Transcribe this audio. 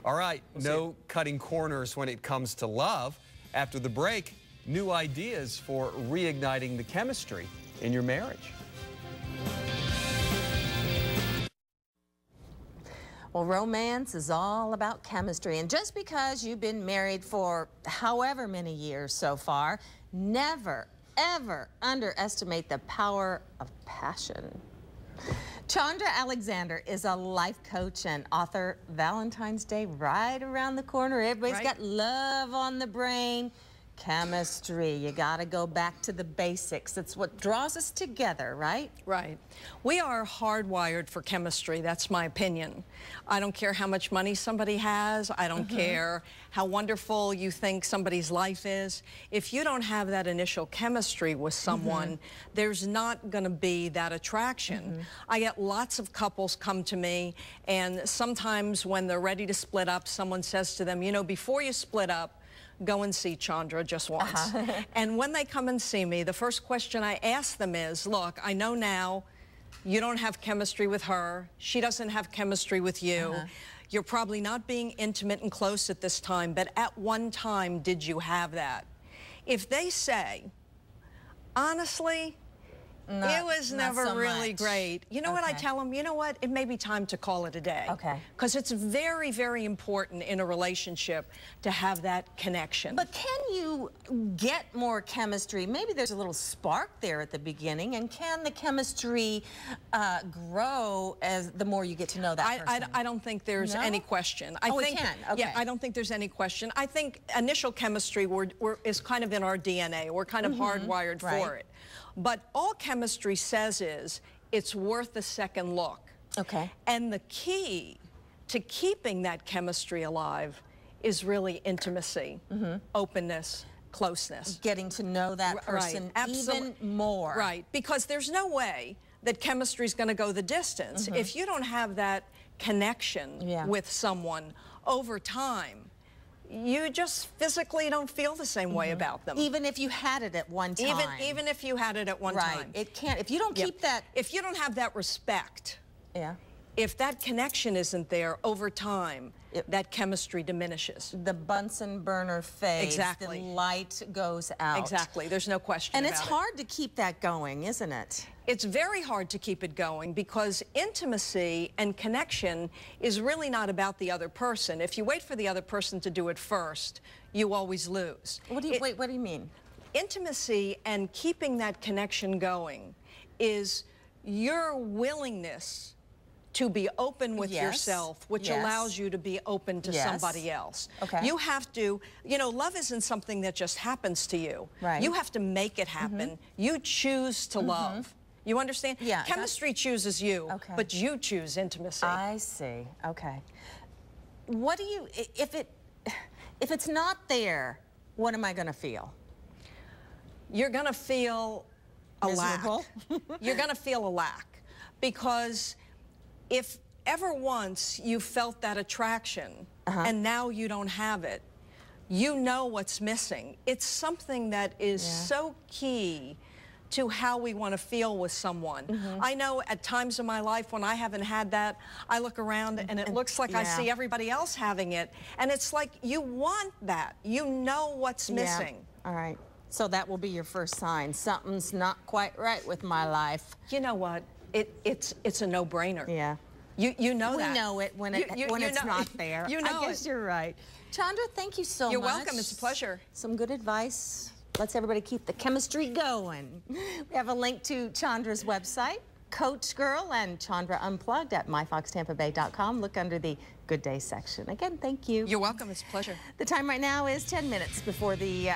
All right, no cutting corners when it comes to love. After the break, new ideas for reigniting the chemistry in your marriage. Well, romance is all about chemistry, and just because you've been married for however many years so far, never, ever underestimate the power of passion. Chandra Alexander is a life coach and author. Valentine's Day right around the corner. Everybody's got love on the brain. Chemistry. You got to go back to the basics. It's what draws us together, right? Right. We are hardwired for chemistry. That's my opinion. I don't care how much money somebody has. I don't care how wonderful you think somebody's life is. If you don't have that initial chemistry with someone, there's not going to be that attraction. I get lots of couples come to me, and sometimes when they're ready to split up, someone says to them, you know, before you split up, go and see Chandra just once. And when they come and see me, the first question I ask them is, look, I know now you don't have chemistry with her. She doesn't have chemistry with you. You're probably not being intimate and close at this time, but at one time, did you have that? If they say, honestly, it was never really great. You know what I tell them? You know what? It may be time to call it a day. Because it's very, very important in a relationship to have that connection. But can you get more chemistry? Maybe there's a little spark there at the beginning, and can the chemistry grow as the more you get to know that person? I don't think there's any question. I think, it can? Yeah, I don't think there's any question. I think initial chemistry is kind of in our DNA. We're kind of hardwired for it. But all chemistry says is it's worth a second look. And the key to keeping that chemistry alive is really intimacy, openness, closeness. Getting to know that person even more. Right, because there's no way that chemistry is going to go the distance. If you don't have that connection with someone over time, you just physically don't feel the same way about them. Even if you had it at one time. Even if you had it at one time. It can't. If you don't keep that. If you don't have that respect. If that connection isn't there over time, that chemistry diminishes. The Bunsen burner fades. The light goes out. There's no question And about it's hard to keep that going, isn't it? It's very hard to keep it going because intimacy and connection is really not about the other person. If you wait for the other person to do it first, you always lose. What do you mean? Intimacy and keeping that connection going is your willingness to be open with yourself, which allows you to be open to somebody else. You have to, you know, love isn't something that just happens to you. You have to make it happen. You choose to love. You understand? Chemistry chooses you, but you choose intimacy. I see. What do you, if it's not there, what am I going to feel? You're going to feel a lack. You're going to feel a lack because if ever once you felt that attraction and now you don't have it, you know what's missing. It's something that is so key to how we want to feel with someone. I know at times in my life when I haven't had that, I look around and it looks like I see everybody else having it, and it's like you want that. You know what's missing. All right. So that will be your first sign. Something's not quite right with my life. You know what? It's a no-brainer. You know that. We know it when it's not there. You know I guess you're right. Chandra, thank you so much. You're welcome. It's a pleasure. Some good advice. Let's everybody keep the chemistry going. We have a link to Chandra's website, Coach Girl, and Chandra Unplugged at myfoxtampabay.com. Look under the Good Day section. Again, thank you. You're welcome. It's a pleasure. The time right now is 10 minutes before the